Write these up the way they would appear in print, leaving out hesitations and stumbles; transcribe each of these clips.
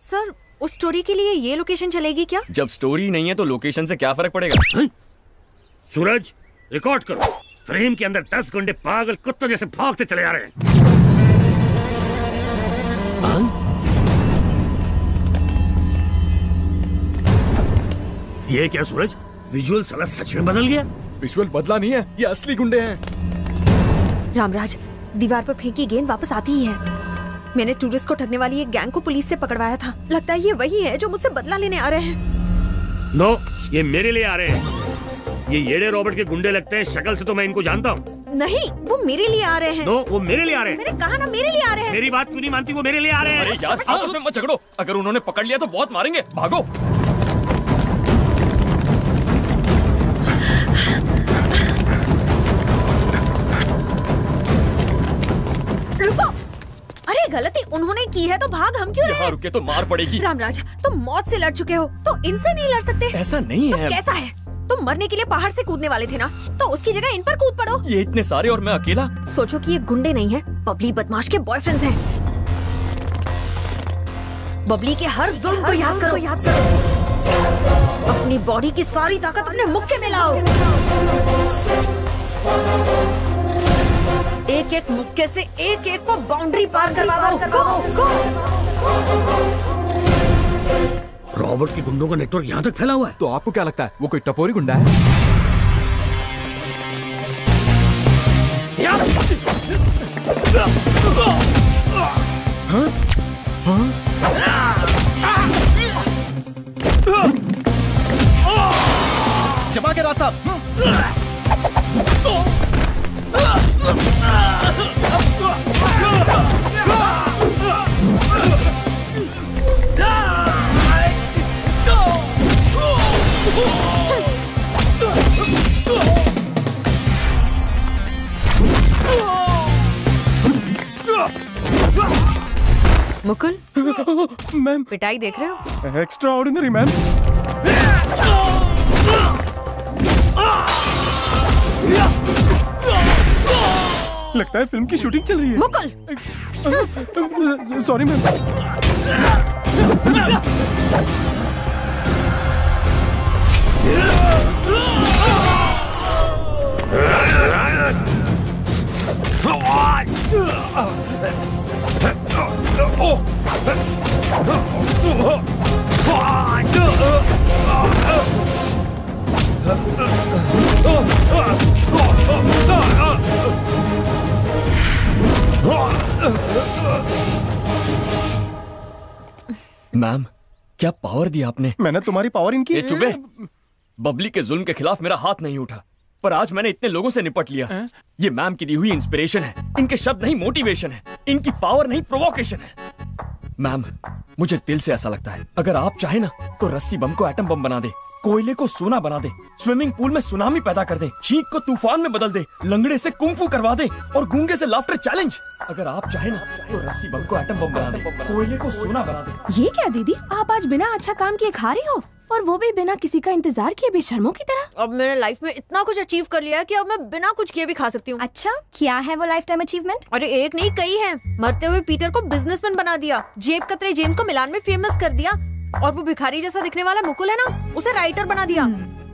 Sir उस story के लिए ये लोकेशन चलेगी क्या? जब स्टोरी नहीं है तो लोकेशन से क्या फर्क पड़ेगा? सूरज रिकॉर्ड करो। फ्रेम के अंदर 10 गुंडे पागल कुत्तों जैसे भागते चले आ रहे हैं। ये क्या सूरज, विजुअल साला सच में बदल गया? विजुअल बदला नहीं है, ये असली गुंडे हैं। रामराज, दीवार पर फेंकी गेंद वापस आती ही है। मैंने टूरिस्ट को ठगने वाली एक गैंग को पुलिस से पकड़वाया था। लगता है ये वही है जो मुझसे बदला लेने आ रहे हैं। नो, ये मेरे लिए आ रहे हैं। ये येड़े रॉबर्ट के गुंडे लगते हैं, शक्ल से तो मैं इनको जानता हूँ। नहीं, वो मेरे लिए आ रहे हैं। नो, वो मेरे लिए आ रहे हैं। मैंने कहा ना मेरे लिए आ रहे हैं। मेरी बात क्यों नहीं मानती? वो मेरे लिए आ रहे हैं। अरे यार आपस में मत झगड़ो, अगर उन्होंने पकड़ लिया तो बहुत मारेंगे, भागो। रुको, अरे गलती उन्होंने की है तो भाग हम क्यों रहे? यहाँ रुके तो मार पड़ेगी। रामराज, तुम मौत से लड़ चुके हो तो इनसे नहीं लड़ सकते? ऐसा नहीं है। कैसा है? तुम मरने के लिए पहाड़ से कूदने वाले थे ना, तो उसकी जगह इन पर कूद पड़ो। ये इतने सारे और मैं अकेला। सोचो कि ये गुंडे नहीं है, बबली बदमाश के बॉयफ्रेंड्स हैं। बबली के हर जुल्म को याद करो। अपनी बॉडी की सारी ताकत अपने मुक्के में लाओ। एक एक मुक्के से एक एक को बाउंड्री पार करवा दो। रॉबर्ट के गुंडों का नेटवर्क यहाँ तक फैला हुआ है। तो आपको क्या लगता है वो कोई टपोरी गुंडा है? जमा के राज साहब। मुकुल, मैम पिटाई देख रहे हो? Extra ordinary ma'am. लगता है फिल्म की शूटिंग चल रही है। Mukul, sorry ma'am. मैम, क्या पावर दिया आपने? मैंने तुम्हारी पावर इनकी। ये चुप है। बबली के जुल्म के खिलाफ मेरा हाथ नहीं उठा, पर आज मैंने इतने लोगों से निपट लिया। ये मैम की दी हुई इंस्पिरेशन है, इनके शब्द नहीं मोटिवेशन है, इनकी पावर नहीं प्रोवोकेशन है। मैम, मुझे दिल से ऐसा लगता है अगर आप चाहे ना तो रस्सी बम को एटम बम बना दे, कोयले को सोना बना दे, स्विमिंग पूल में सुनामी पैदा कर दे, चीख को तूफान में बदल दे, लंगड़े से कुंफू करवा दे और गूंगे से लाफ्टर चैलेंज। अगर आप चाहे ना तो रस्सी बम को एटम बम बना दे, कोयले को सोना बना दे। ये क्या दीदी, आप आज बिना अच्छा काम किए खा रही हो, और वो भी बिना किसी का इंतजार किए बेशर्मों की तरह। अब मैंने लाइफ में इतना कुछ अचीव कर लिया है कि अब मैं बिना कुछ किए भी खा सकती हूँ। अच्छा, क्या है वो लाइफ टाइम अचीवमेंट? अरे एक नहीं कई हैं। मरते हुए पीटर को बिजनेसमैन बना दिया, जेब कतरे जेम्स को मिलान में फेमस कर दिया, और वो भिखारी जैसा दिखने वाला मुकुल है ना, उसे राइटर बना दिया।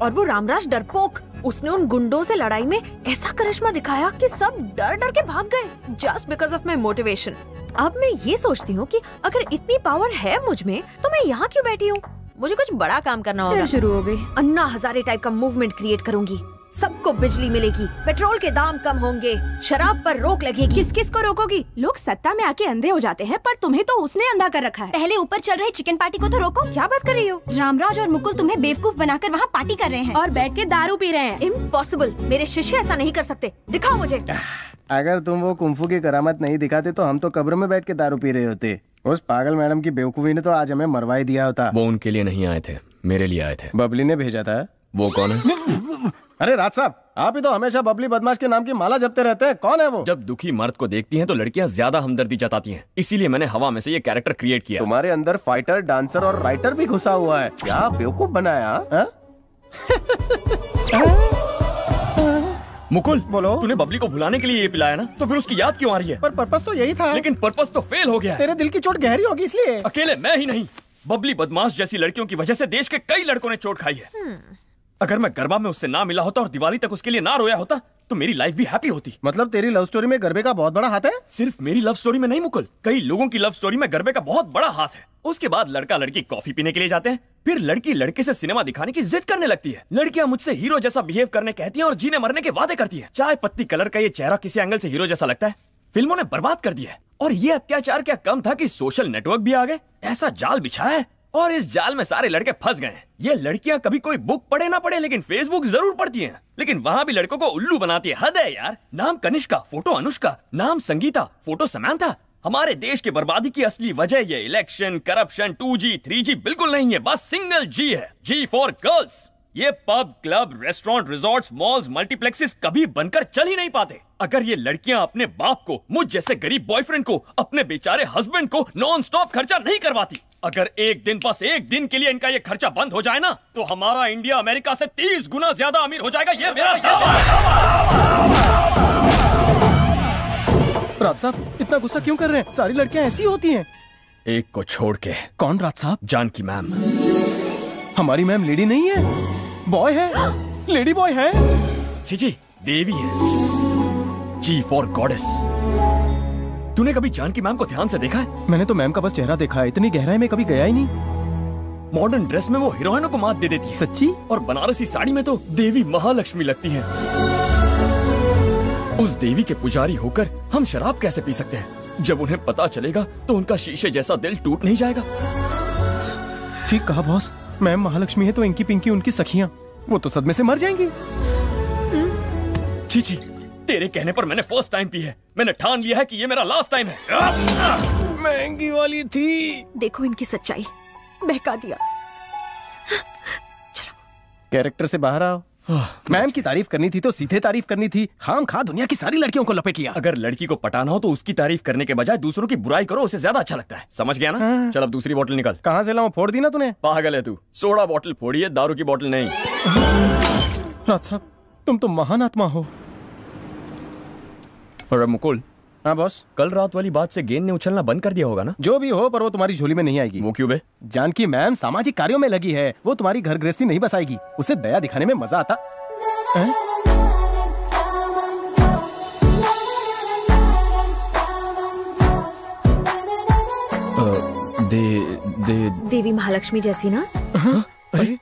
और वो रामराज डरपोक, उसने उन गुंडों से लड़ाई में ऐसा करिश्मा दिखाया कि सब डर डर के भाग गए, just because of my motivation. अब मैं ये सोचती हूँ कि अगर इतनी पावर है मुझ में तो मैं यहाँ क्यों बैठी हूँ? मुझे कुछ बड़ा काम करना होगा। शुरू हो गई। अन्ना हजारे टाइप का मूवमेंट क्रिएट करूंगी, सबको बिजली मिलेगी, पेट्रोल के दाम कम होंगे, शराब पर रोक लगेगी। किस किस को रोकोगी? लोग सत्ता में आके अंधे हो जाते हैं, पर तुम्हें तो उसने अंधा कर रखा है। पहले ऊपर चल रहे चिकन पार्टी को तो रोको। क्या बात कर रही हो? रामराज और मुकुल तुम्हें बेवकूफ बनाकर वहाँ पार्टी कर रहे हैं और बैठ के दारू पी रहे हैं। इम्पॉसिबल, मेरे शिष्य ऐसा नहीं कर सकते, दिखाओ मुझे। अगर तुम वो कुंफू की करामत नहीं दिखाते तो हम तो कब्र में बैठ के दारू पी रहे होते। उस पागल मैडम की बेवकूफी ने तो आज हमें मरवा ही दिया होता। वो उनके लिए नहीं आए थे, मेरे लिए आए थे। बबली ने भेजा था। वो कौन है? अरे राज साहब, आप ही तो हमेशा बबली बदमाश के नाम की माला जपते रहते हैं। कौन है वो? जब दुखी मर्द को देखती हैं तो लड़कियां ज्यादा हमदर्दी जताती हैं, इसीलिए मैंने हवा में से ये कैरेक्टर क्रिएट किया। तुम्हारे अंदर फाइटर, डांसर और राइटर भी घुसा हुआ है। क्या बेवकूफ बनाया? मुकुल बोलो। तूने बबली को भुलाने के लिए ये पिलाया ना, तो फिर उसकी याद क्यों आ रही है? पर पर्पस तो यही था। लेकिन पर्पस तो फेल हो गया है। तेरे दिल की चोट गहरी होगी इसलिए। अकेले मैं ही नहीं, बबली बदमाश जैसी लड़कियों की वजह से देश के कई लड़कों ने चोट खाई है। अगर मैं गरबा में उससे ना मिला होता और दिवाली तक उसके लिए ना रोया होता तो मेरी लाइफ भी हैप्पी होती। मतलब तेरी लव स्टोरी में गरबे का बहुत बड़ा हाथ है? सिर्फ मेरी लव स्टोरी में नहीं मुकुल, कई लोगों की लव स्टोरी में गरबे का बहुत बड़ा हाथ है। उसके बाद लड़का लड़की कॉफी पीने के लिए जाते हैं, फिर लड़की लड़के से सिनेमा दिखाने की जिद करने लगती है। लड़कियां मुझसे हीरो जैसा बिहेव करने कहती हैं और जीने मरने के वादे करती हैं। चाय पत्ती कलर का ये चेहरा किसी एंगल से हीरो जैसा लगता है, फिल्मों ने बर्बाद कर दिया है। और ये अत्याचार क्या कम था कि सोशल नेटवर्क भी आ गए, ऐसा जाल बिछाया है और इस जाल में सारे लड़के फंस गए हैं। ये लड़कियां कभी कोई बुक पढ़े ना पढ़े लेकिन फेसबुक जरूर पढ़ती हैं, लेकिन वहां भी लड़कों को उल्लू बनाती है। हद है यार। नाम कनिष्का, फोटो अनुष्का, नाम संगीता, फोटो समांथा। हमारे देश की बर्बादी की असली वजह ये इलेक्शन, करप्शन, 2G, 3G बिल्कुल नहीं है, बस सिंगल G है। G for girls. ये pub, club, restaurant, resorts, malls, multiplexes कभी बनकर चल ही नहीं पाते अगर ये लड़कियां अपने बाप को, मुझ जैसे गरीब बॉयफ्रेंड को, अपने बेचारे हस्बैंड को नॉन स्टॉप खर्चा नहीं करवाती। अगर एक दिन, बस एक दिन के लिए इनका ये खर्चा बंद हो जाए ना, तो हमारा इंडिया अमेरिका से 30 गुना ज्यादा अमीर हो जाएगा। ये मेरा राज साहब इतना गुस्सा क्यों कर रहे हैं? सारी लड़कियां ऐसी होती हैं। एक को छोड़ के। कौन राज साहब? जानकी मैम। हमारी मैम लेडी नहीं है, बॉय है। लेडी बॉय है। जी देवी है। G for goddess. तूने कभी जानकी मैम को ध्यान से देखा है? मैंने तो मैम का बस चेहरा देखा है, इतनी गहराई में कभी गया ही नहीं। मॉडर्न ड्रेस में वो हीरोइनों को मात दे देती है। सच्ची? और बनारसी साड़ी में तो देवी महालक्ष्मी लगती है। उस देवी के पुजारी होकर हम शराब कैसे पी सकते हैं? जब उन्हें पता चलेगा तो उनका शीशे जैसा दिल टूट नहीं जाएगा? ठीक कहा बॉस। मैम महालक्ष्मी है तो इंकी पिंकी उनकी सखियां, वो तो सदमे से मर जाएंगी। जी तेरे कहने पर मैंने फर्स्ट टाइम पी है। मैंने ठान लिया है कि ये मेरा लास्ट टाइम है। महंगी वाली थी। देखो इनकी सच्चाई, बहका दिया। कैरेक्टर से बाहर आओ। मैम की तारीफ करनी थी तो सीधे तारीफ करनी थी, खामखा दुनिया की सारी लड़कियों को लपेट लिया। अगर लड़की को पटाना हो तो उसकी तारीफ करने के बजाय दूसरों की बुराई करो, उसे ज्यादा अच्छा लगता है। समझ गया ना? हाँ। चल अब दूसरी बोतल निकाल। कहाँ से लाऊं? फोड़ दी ना तूने। पागल है तू, सोडा बोतल फोड़ी है, दारू की बोतल नहीं। राज साहब तुम तो महान आत्मा हो। और मुकुल। हाँ बॉस। कल रात वाली बात से गेंद ने उछलना बंद कर दिया होगा ना? जो भी हो, पर वो तुम्हारी झोली में नहीं आएगी। वो क्यों बे? जानकी मैम सामाजिक कार्यों में लगी है, वो तुम्हारी घर गृहस्थी नहीं बसाएगी। उसे दया दिखाने में मजा आता है? देवी महालक्ष्मी जैसी ना? अरे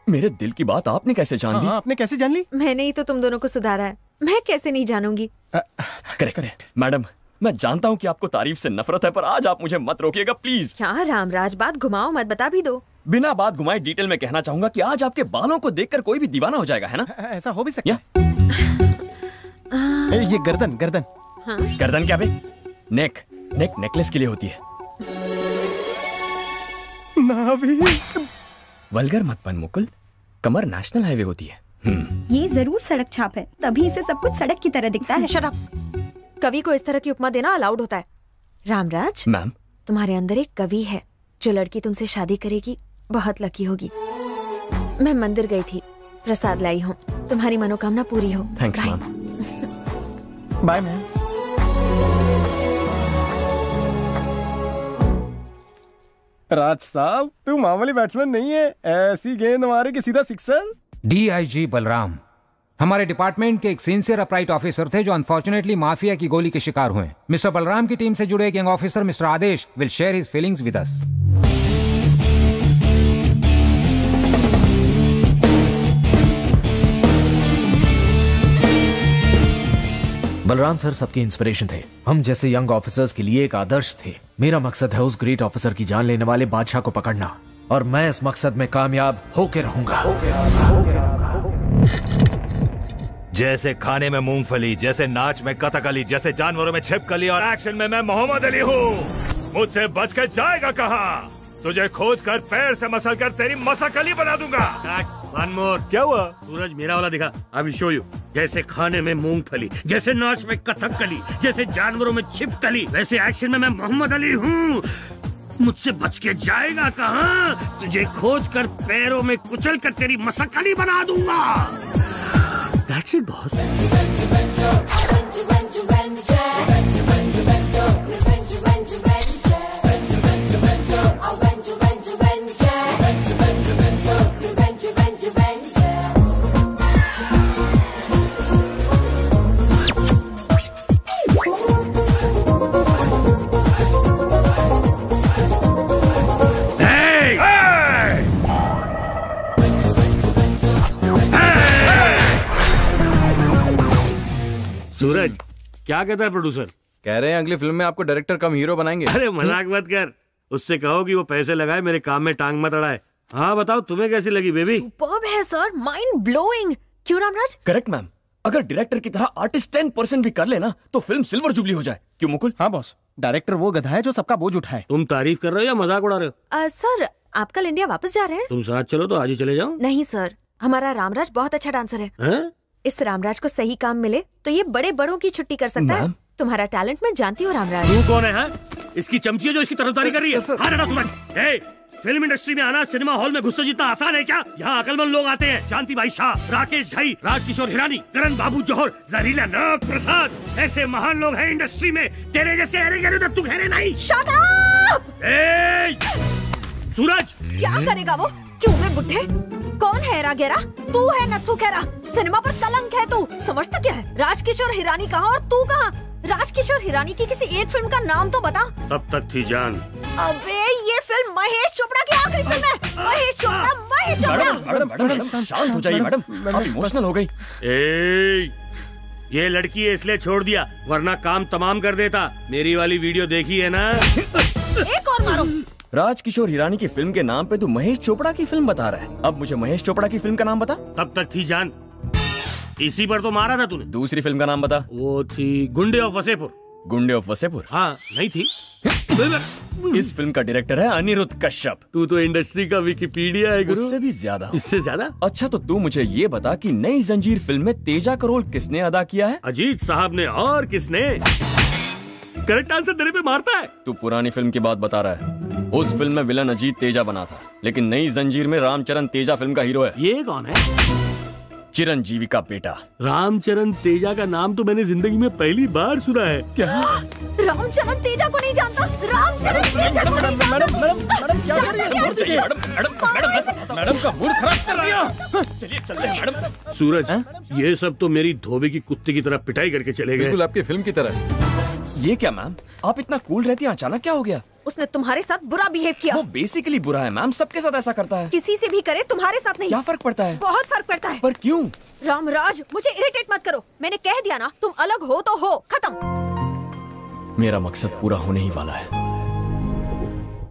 मेरे दिल की बात आपने कैसे जान ली? आपने कैसे जान ली? मैंने ही तो तुम दोनों को सुधारा है, मैं कैसे नहीं जानूंगी? करेक्ट मैडम, मैं जानता हूँ कि आपको तारीफ से नफरत है, पर आज आप मुझे मत रोकिएगा प्लीज। क्या रामराज, बात घुमाओ मत, बता भी दो। बिना बात घुमाए डिटेल में कहना चाहूंगा कि आज आपके बालों को देखकर कोई भी दीवाना हो जाएगा, है ना? ऐसा हो भी सकता है। ये गर्दन गर्दन। हाँ? गर्दन क्या बे? नेक नेकलेस के लिए होती है। वल्गर मत बन मुकुल, कमर नेशनल हाईवे होती है। ये जरूर सड़क छाप है, तभी इसे सब कुछ सड़क की तरह दिखता है। Shut up. कवि को इस तरह की उपमा देना अलाउड होता है। रामराज मैम, तुम्हारे अंदर एक कवि है, जो लड़की तुमसे शादी करेगी बहुत लकी होगी। मैं मंदिर गई थी, प्रसाद लाई हूँ, तुम्हारी मनोकामना पूरी हो। Thanks ma'am. Bye ma'am. Raj साहब तू मामूली बैट्समैन नहीं है, ऐसी गेंद मारे कि सीधा सिक्सर। DIG बलराम हमारे डिपार्टमेंट के एक सिंसियर अपराइट ऑफिसर थे जो अनफॉर्चुनेटली माफिया की गोली के शिकार हुए। मिस्टर बलराम की टीम से जुड़े एक young officer mister Adesh will share his feelings with us. Balram sir सबके इंस्पिरेशन थे, हम जैसे यंग ऑफिसर्स के लिए एक आदर्श थे। मेरा मकसद है उस ग्रेट ऑफिसर की जान लेने वाले बादशाह को पकड़ना, और मैं इस मकसद में कामयाब होके रहूंगा। जैसे खाने में मूंगफली, जैसे नाच में कथकली, जैसे जानवरों में छिपकली और एक्शन में मैं मोहम्मद अली हूँ। मुझसे बच के जाएगा कहाँ? तुझे खोज कर पैर से मसल कर तेरी मसकली बना दूंगा। One more. क्या हुआ? सूरज मेरा वाला दिखा। I will show you. जैसे खाने में मूंगफली, जैसे नाच में कथकली, जैसे जानवरों में छिपकली, वैसे एक्शन में मैं मोहम्मद अली हूँ। मुझसे बच के जाएगा कहाँ? तुझे खोज कर पैरों में कुचल कर तेरी मसकली बना दूंगा। That's it, boss. सूरज, क्या कहता है प्रोड्यूसर? कह रहे हैं अगली फिल्म में आपको डायरेक्टर कम हीरो बनाएंगे। अरे मजाक मत कर, उससे कहो कि वो पैसे लगाए, मेरे काम में टांग मत अड़ाए। हाँ बताओ, तुम्हें कैसी लगी बेबी? सुपर्ब है सर, माइंड ब्लोइंग। क्यों रामराज? करेक्ट मैम, अगर डायरेक्टर की तरह आर्टिस्ट 10% भी कर लेना तो फिल्म सिल्वर जुबली हो जाए। क्यों मुकुल? हाँ बॉस, डायरेक्टर वो गधा है जो सबका बोझ उठाए। तुम तारीफ कर रहे हो या मजाक उड़ा रहे हो? सर, आप कल इंडिया वापस जा रहे हैं? तुम साथ चलो तो आज ही चले जाओ। नहीं सर, हमारा रामराज बहुत अच्छा डांसर है। इस रामराज को सही काम मिले तो ये बड़े बड़ों की छुट्टी कर सकता है। तुम्हारा टैलेंट मैं जानती हूँ रामराज। तू कौन है? इसकी चमची है जो इसकी तरफदारी कर रही है। सूरज, फिल्म इंडस्ट्री में आना सिनेमा हॉल में घुसना जितना आसान है क्या? यहाँ अकलमंद लोग आते हैं। शांति भाई शाह, राकेश घई, राजकिशोर हिरानी, करण बाबू जौहर, जहरीला नाग प्रसाद, ऐसे महान लोग हैं इंडस्ट्री में। तेरे जैसे अरे गरे नत्थु खैरे नहीं। Shut up! सूरज, क्या करेगा वो? क्यों रे बुड्ढे? कौन है रागेरा? तू है नत्थु खेरा। सिनेमा पर कलंक है तू। समझता क्या है? राजकिशोर हिरानी कहाँ और तू कहाँ? राजकिशोर हिरानी की किसी एक फिल्म का नाम तो बता। तब तक थी जान। अबे ये फिल्म महेश चोपड़ा की आखिरी फिल्म है। महेश चोपड़ा। मैडम शांत हो जाइए मैडम, आप इमोशनल हो गई। ये लड़की है इसलिए छोड़ दिया, वरना काम तमाम कर देता। मेरी वाली वीडियो देखी है ना? एक और मारो। राजकिशोर हिरानी की फिल्म के नाम पे तू महेश चोपड़ा की फिल्म बता रहा है। अब मुझे महेश चोपड़ा की फिल्म का नाम बता। तब तक थी जान, इसी पर तो मारा था तूने। दूसरी फिल्म का नाम बता। वो थी गुंडे ऑफ वसेपुर। गुंडे ऑफ वसेपुर? हाँ, नहीं थी। इस फिल्म का डायरेक्टर है अनिरुद्ध कश्यप। तू तो इंडस्ट्री का विकिपीडिया है गुरु। उससे भी ज्यादा। इससे ज्यादा? अच्छा तो तू मुझे ये बता कि नई जंजीर फिल्म में तेजा का रोल किसने अदा किया है? अजीत साहब ने। और किसने? करेक्ट आंसर देने पे मारता है। तू पुरानी फिल्म की बात बता रहा है। उस फिल्म में विलन अजीत तेजा बना था, लेकिन नई जंजीर में रामचरण तेजा फिल्म का हीरो है। ये कौन है? चिरंजीवी का बेटा। रामचरण तेजा का नाम तो मैंने जिंदगी में पहली बार सुना है। क्या? रामचरण तेजा को नहीं जानता? रामचरण तेजा को नहीं जानता? मैडम क्या कर रही है? मैडम का मूड खराब कर दिया। चलिए चलते हैं मैडम। सूरज, ये सब तो मेरी धोबी की कुत्ते की तरह पिटाई करके चले गए। बिल्कुल आपकी फिल्म की तरह। ये क्या मैम, आप इतना कूल रहती हैं, अचानक क्या हो गया? उसने तुम्हारे साथ बुरा बिहेव किया। वो बेसिकली बुरा है मैम, सबके साथ ऐसा करता है। किसी से भी करे, तुम्हारे साथ नहीं। क्या फर्क पड़ता है? बहुत फर्क पड़ता है। पर क्यों? रामराज, मुझे इरिटेट मत करो। मैंने कह दिया ना, तुम अलग हो तो हो, खत्म। मेरा मकसद पूरा होने ही वाला है।